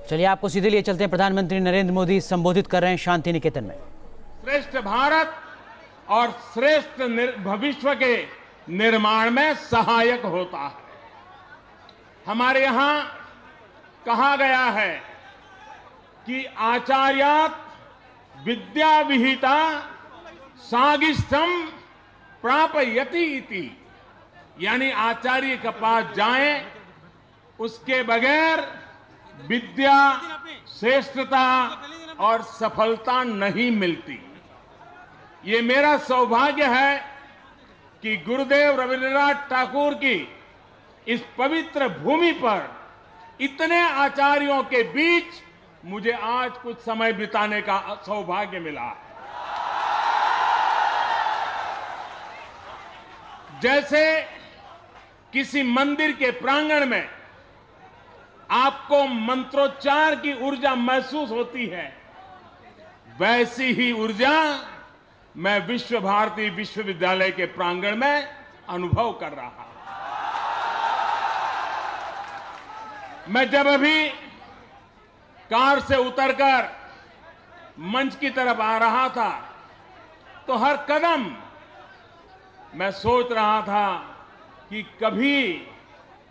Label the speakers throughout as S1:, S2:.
S1: चलिए आपको सीधे लिए चलते हैं। प्रधानमंत्री नरेंद्र मोदी संबोधित कर रहे हैं शांति निकेतन में।
S2: श्रेष्ठ भारत और श्रेष्ठ भविष्य के निर्माण में सहायक होता है। हमारे यहां कहा गया है कि आचार्यात् विद्या विहिता सागिष्ठम प्रापयति इति, यानी आचार्य के पास जाएं, उसके बगैर विद्या, श्रेष्ठता और सफलता नहीं मिलती। ये मेरा सौभाग्य है कि गुरुदेव रविन्द्रनाथ ठाकुर की इस पवित्र भूमि पर इतने आचार्यों के बीच मुझे आज कुछ समय बिताने का सौभाग्य मिला। जैसे किसी मंदिर के प्रांगण में आपको मंत्रोच्चार की ऊर्जा महसूस होती है, वैसी ही ऊर्जा मैं विश्व भारती विश्वविद्यालय के प्रांगण में अनुभव कर रहा हूं। मैं जब अभी कार से उतरकर मंच की तरफ आ रहा था तो हर कदम मैं सोच रहा था कि कभी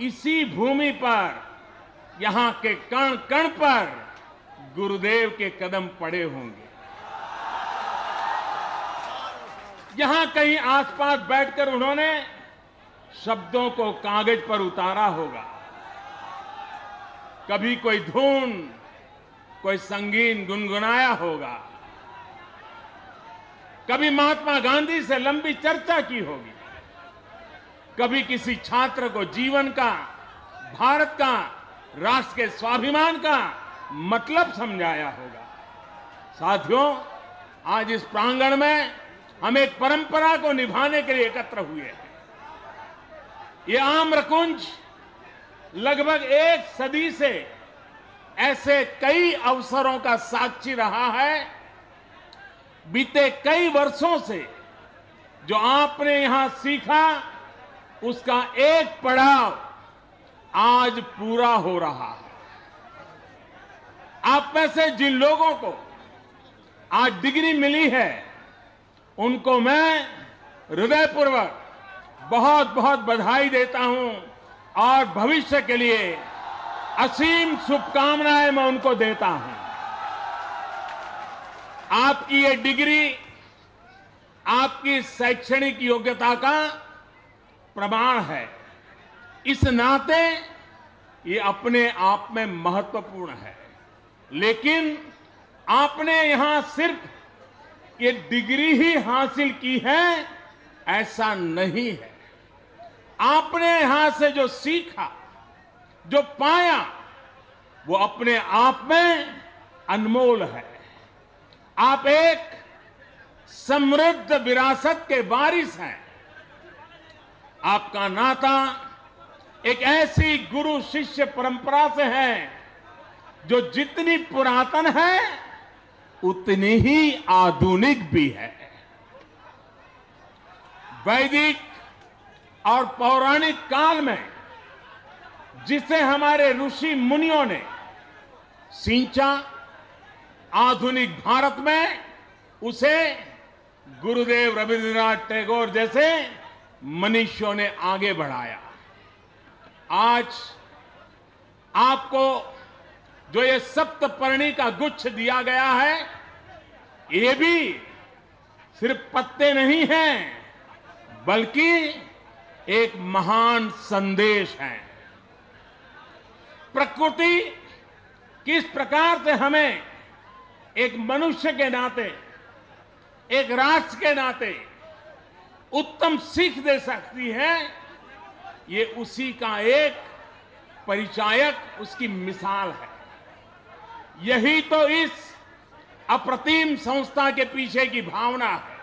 S2: इसी भूमि पर, यहां के कण कण पर गुरुदेव के कदम पड़े होंगे। यहां कहीं आसपास बैठकर उन्होंने शब्दों को कागज पर उतारा होगा। कभी कोई धुन, कोई संगीत गुनगुनाया होगा। कभी महात्मा गांधी से लंबी चर्चा की होगी। कभी किसी छात्र को जीवन का, भारत का, राष्ट्र के स्वाभिमान का मतलब समझाया होगा। साथियों, आज इस प्रांगण में हम एक परंपरा को निभाने के लिए एकत्र हुए हैं। ये आम्रकुंज लगभग एक सदी से ऐसे कई अवसरों का साक्षी रहा है। बीते कई वर्षों से जो आपने यहां सीखा, उसका एक पड़ाव आज पूरा हो रहा है। आप में से जिन लोगों को आज डिग्री मिली है, उनको मैं हृदयपूर्वक बहुत बहुत बधाई देता हूं और भविष्य के लिए असीम शुभकामनाएं मैं उनको देता हूं। आपकी ये डिग्री आपकी शैक्षणिक योग्यता का प्रमाण है। इस नाते ये अपने आप में महत्वपूर्ण है। लेकिन आपने यहां सिर्फ ये डिग्री ही हासिल की है, ऐसा नहीं है। आपने यहां से जो सीखा, जो पाया, वो अपने आप में अनमोल है। आप एक समृद्ध विरासत के वारिस हैं। आपका नाता एक ऐसी गुरु शिष्य परंपरा से है जो जितनी पुरातन है उतनी ही आधुनिक भी है। वैदिक और पौराणिक काल में जिसे हमारे ऋषि मुनियों ने सींचा, आधुनिक भारत में उसे गुरुदेव रविन्द्रनाथ टैगोर जैसे मनीषियों ने आगे बढ़ाया। आज आपको जो ये सप्तपर्णी का गुच्छ दिया गया है, ये भी सिर्फ पत्ते नहीं हैं, बल्कि एक महान संदेश है। प्रकृति किस प्रकार से हमें एक मनुष्य के नाते, एक राष्ट्र के नाते उत्तम सीख दे सकती है, ये उसी का एक परिचायक, उसकी मिसाल है। यही तो इस अप्रतिम संस्था के पीछे की भावना है।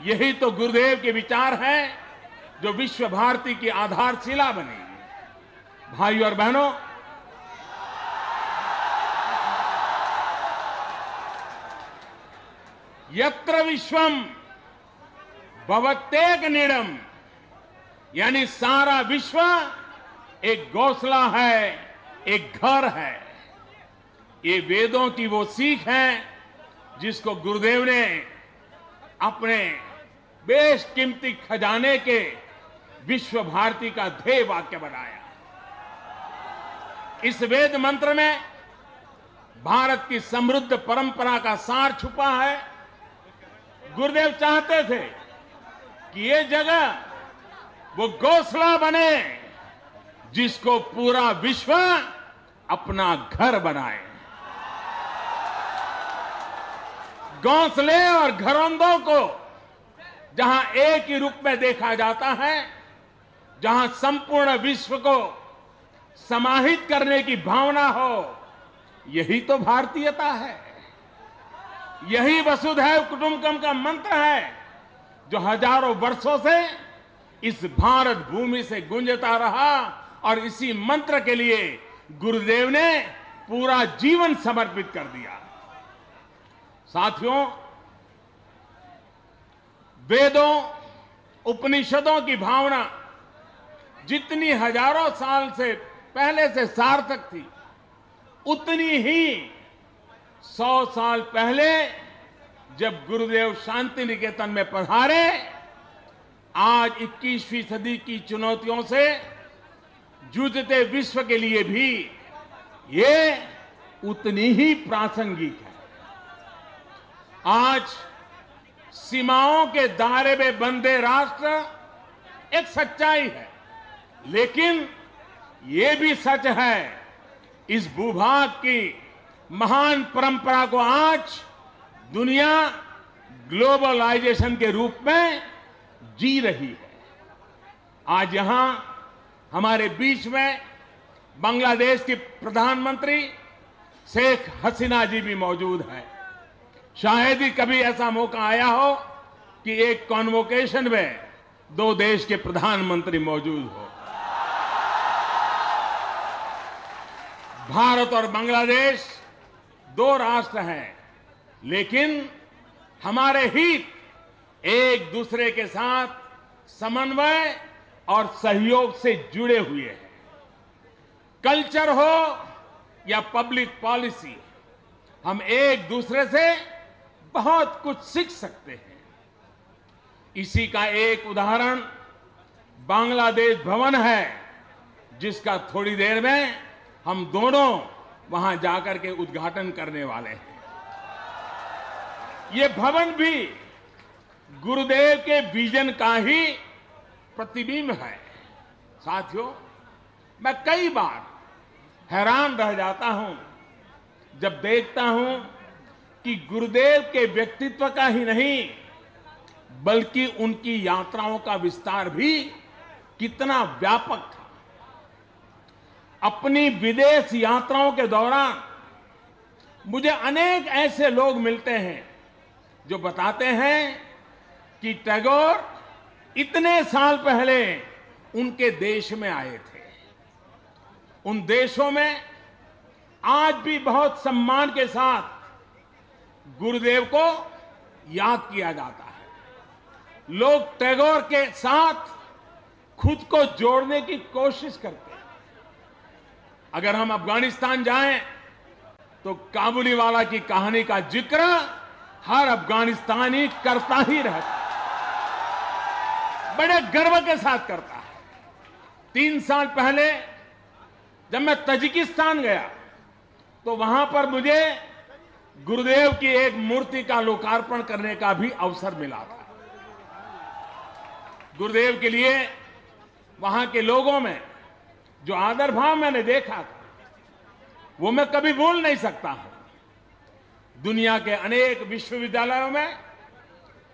S2: यही तो गुरुदेव के विचार हैं जो विश्व भारती की आधारशिला बनेगी। भाइयों और बहनों, यत्र विश्वम भवत्येक नीडम, यानी सारा विश्व एक घोंसला है, एक घर है। ये वेदों की वो सीख है जिसको गुरुदेव ने अपने बेशकीमती खजाने के विश्व भारती का ध्येय वाक्य बनाया। इस वेद मंत्र में भारत की समृद्ध परंपरा का सार छुपा है। गुरुदेव चाहते थे कि ये जगह वो घोंसला बने जिसको पूरा विश्व अपना घर बनाए। घोंसले और घरौंदों को जहां एक ही रूप में देखा जाता है, जहां संपूर्ण विश्व को समाहित करने की भावना हो, यही तो भारतीयता है। यही वसुधैव कुटुंबकम का मंत्र है जो हजारों वर्षों से इस भारत भूमि से गूंजता रहा और इसी मंत्र के लिए गुरुदेव ने पूरा जीवन समर्पित कर दिया। साथियों, वेदों उपनिषदों की भावना जितनी हजारों साल से पहले से सार्थक थी, उतनी ही 100 साल पहले जब गुरुदेव शांति निकेतन में पधारे, आज 21वीं सदी की चुनौतियों से जूझते विश्व के लिए भी ये उतनी ही प्रासंगिक है। आज सीमाओं के दायरे में बंधे राष्ट्र एक सच्चाई है, लेकिन ये भी सच है इस भूभाग की महान परंपरा को आज दुनिया ग्लोबलाइजेशन के रूप में जी रही है। आज यहां हमारे बीच में बांग्लादेश की प्रधानमंत्री शेख हसीना जी भी मौजूद है। शायद ही कभी ऐसा मौका आया हो कि एक कॉन्वोकेशन में 2 देश के प्रधानमंत्री मौजूद हो। भारत और बांग्लादेश 2 राष्ट्र हैं, लेकिन हमारे हित एक दूसरे के साथ समन्वय और सहयोग से जुड़े हुए हैं। कल्चर हो या पब्लिक पॉलिसी, हम एक दूसरे से बहुत कुछ सीख सकते हैं। इसी का एक उदाहरण बांग्लादेश भवन है, जिसका थोड़ी देर में हम दोनों वहां जाकर के उद्घाटन करने वाले हैं। ये भवन भी गुरुदेव के विजन का ही प्रतिबिंब है। साथियों, मैं कई बार हैरान रह जाता हूं जब देखता हूं कि गुरुदेव के व्यक्तित्व का ही नहीं बल्कि उनकी यात्राओं का विस्तार भी कितना व्यापक था। अपनी विदेश यात्राओं के दौरान मुझे अनेक ऐसे लोग मिलते हैं जो बताते हैं कि टैगोर इतने साल पहले उनके देश में आए थे। उन देशों में आज भी बहुत सम्मान के साथ गुरुदेव को याद किया जाता है। लोग टैगोर के साथ खुद को जोड़ने की कोशिश करते हैं। अगर हम अफगानिस्तान जाएं तो काबुलीवाला की कहानी का जिक्र हर अफगानिस्तानी करता ही रहता है, बड़े गर्व के साथ करता है। 3 साल पहले जब मैं तजिकिस्तान गया तो वहां पर मुझे गुरुदेव की एक मूर्ति का लोकार्पण करने का भी अवसर मिला था। गुरुदेव के लिए वहां के लोगों में जो आदर भाव मैंने देखा था वो मैं कभी भूल नहीं सकता हूं। दुनिया के अनेक विश्वविद्यालयों में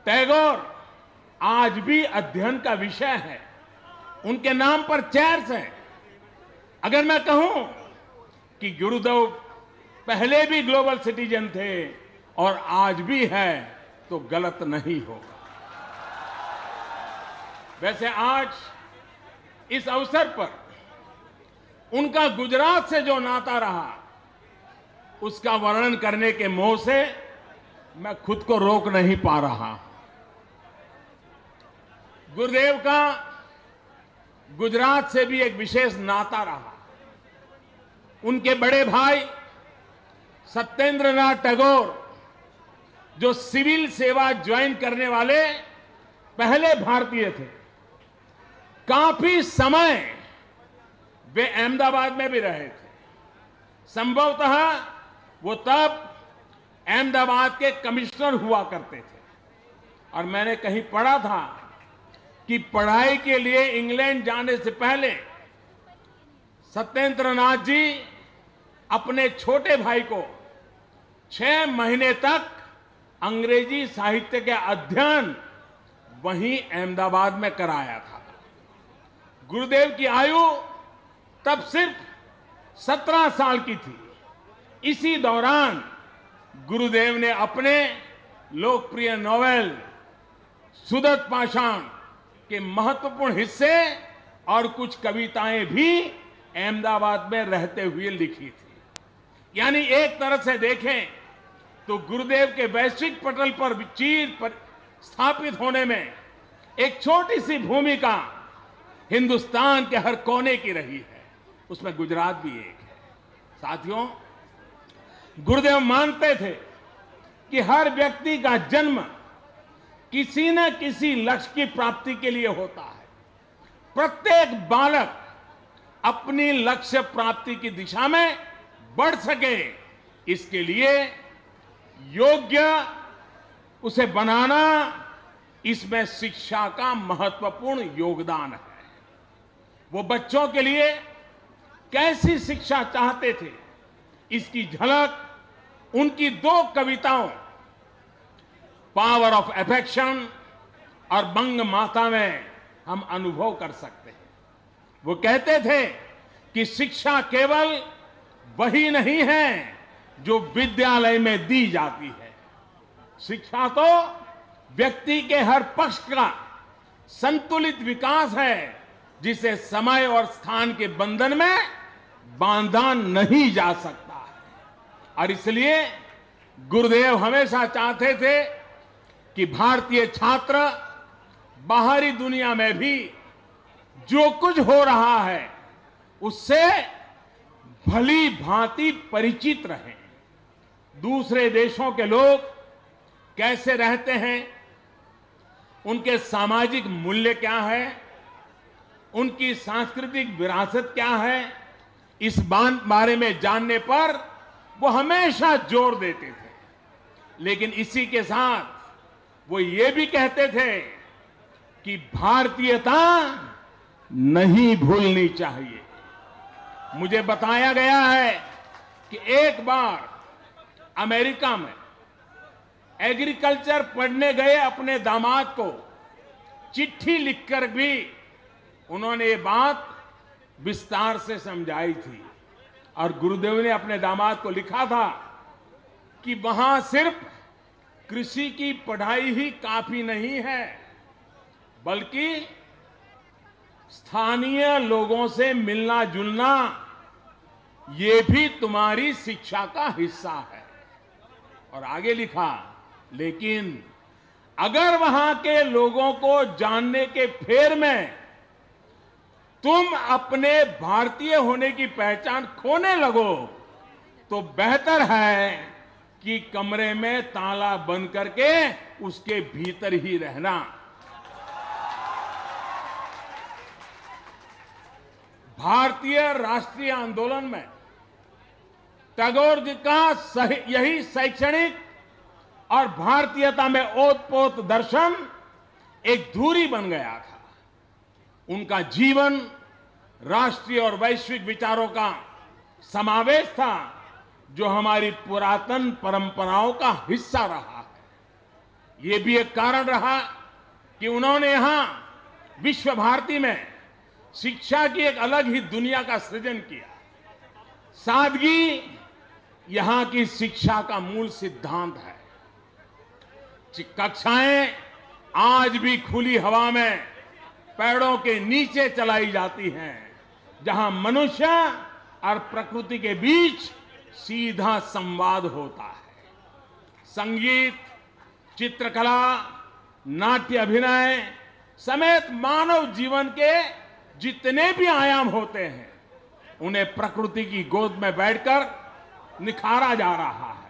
S2: टैगोर आज भी अध्ययन का विषय है। उनके नाम पर चेयर्स हैं। अगर मैं कहूं कि गुरुदेव पहले भी ग्लोबल सिटीजन थे और आज भी है तो गलत नहीं होगा। वैसे आज इस अवसर पर उनका गुजरात से जो नाता रहा उसका वर्णन करने के मोह से मैं खुद को रोक नहीं पा रहा। गुरुदेव का गुजरात से भी एक विशेष नाता रहा। उनके बड़े भाई सत्येंद्रनाथ टैगोर, जो सिविल सेवा ज्वाइन करने वाले पहले भारतीय थे, काफी समय वे अहमदाबाद में भी रहे थे। संभवतः वो तब अहमदाबाद के कमिश्नर हुआ करते थे। और मैंने कहीं पढ़ा था कि पढ़ाई के लिए इंग्लैंड जाने से पहले सत्येंद्रनाथ जी अपने छोटे भाई को 6 महीने तक अंग्रेजी साहित्य का अध्ययन वहीं अहमदाबाद में कराया था। गुरुदेव की आयु तब सिर्फ 17 साल की थी। इसी दौरान गुरुदेव ने अपने लोकप्रिय नॉवेल सुदत पाषाण के महत्वपूर्ण हिस्से और कुछ कविताएं भी अहमदाबाद में रहते हुए लिखी थी। यानी एक तरह से देखें तो गुरुदेव के वैश्विक पटल पर स्थापित होने में एक छोटी सी भूमिका हिंदुस्तान के हर कोने की रही है, उसमें गुजरात भी एक है। साथियों, गुरुदेव मानते थे कि हर व्यक्ति का जन्म किसी न किसी लक्ष्य की प्राप्ति के लिए होता है। प्रत्येक बालक अपनी लक्ष्य प्राप्ति की दिशा में बढ़ सके, इसके लिए योग्य उसे बनाना, इसमें शिक्षा का महत्वपूर्ण योगदान है। वो बच्चों के लिए कैसी शिक्षा चाहते थे, इसकी झलक उनकी 2 कविताओं पावर ऑफ अफेक्शन और बंग माता में हम अनुभव कर सकते हैं। वो कहते थे कि शिक्षा केवल वही नहीं है जो विद्यालय में दी जाती है। शिक्षा तो व्यक्ति के हर पक्ष का संतुलित विकास है, जिसे समय और स्थान के बंधन में बांधा नहीं जा सकता है। और इसलिए गुरुदेव हमेशा चाहते थे कि भारतीय छात्र बाहरी दुनिया में भी जो कुछ हो रहा है उससे भली भांति परिचित रहें। दूसरे देशों के लोग कैसे रहते हैं, उनके सामाजिक मूल्य क्या है, उनकी सांस्कृतिक विरासत क्या है, इस बारे में जानने पर वो हमेशा जोर देते थे। लेकिन इसी के साथ वो ये भी कहते थे कि भारतीयता नहीं भूलनी चाहिए। मुझे बताया गया है कि एक बार अमेरिका में एग्रीकल्चर पढ़ने गए अपने दामाद को चिट्ठी लिखकर भी उन्होंने ये बात विस्तार से समझाई थी। और गुरुदेव ने अपने दामाद को लिखा था कि वहां सिर्फ कृषि की पढ़ाई ही काफी नहीं है, बल्कि स्थानीय लोगों से मिलना जुलना ये भी तुम्हारी शिक्षा का हिस्सा है। और आगे लिखा, लेकिन अगर वहां के लोगों को जानने के फेर में तुम अपने भारतीय होने की पहचान खोने लगो तो बेहतर है कि कमरे में ताला बंद करके उसके भीतर ही रहना। भारतीय राष्ट्रीय आंदोलन में टैगोर जी का यही शैक्षणिक और भारतीयता में ओतप्रोत दर्शन एक धुरी बन गया था। उनका जीवन राष्ट्रीय और वैश्विक विचारों का समावेश था, जो हमारी पुरातन परंपराओं का हिस्सा रहा है। ये भी एक कारण रहा कि उन्होंने यहां विश्व भारती में शिक्षा की एक अलग ही दुनिया का सृजन किया। सादगी यहां की शिक्षा का मूल सिद्धांत है। कक्षाएं आज भी खुली हवा में पेड़ों के नीचे चलाई जाती हैं, जहां मनुष्य और प्रकृति के बीच सीधा संवाद होता है। संगीत, चित्रकला, नाट्य अभिनय समेत मानव जीवन के जितने भी आयाम होते हैं, उन्हें प्रकृति की गोद में बैठकर निखारा जा रहा है।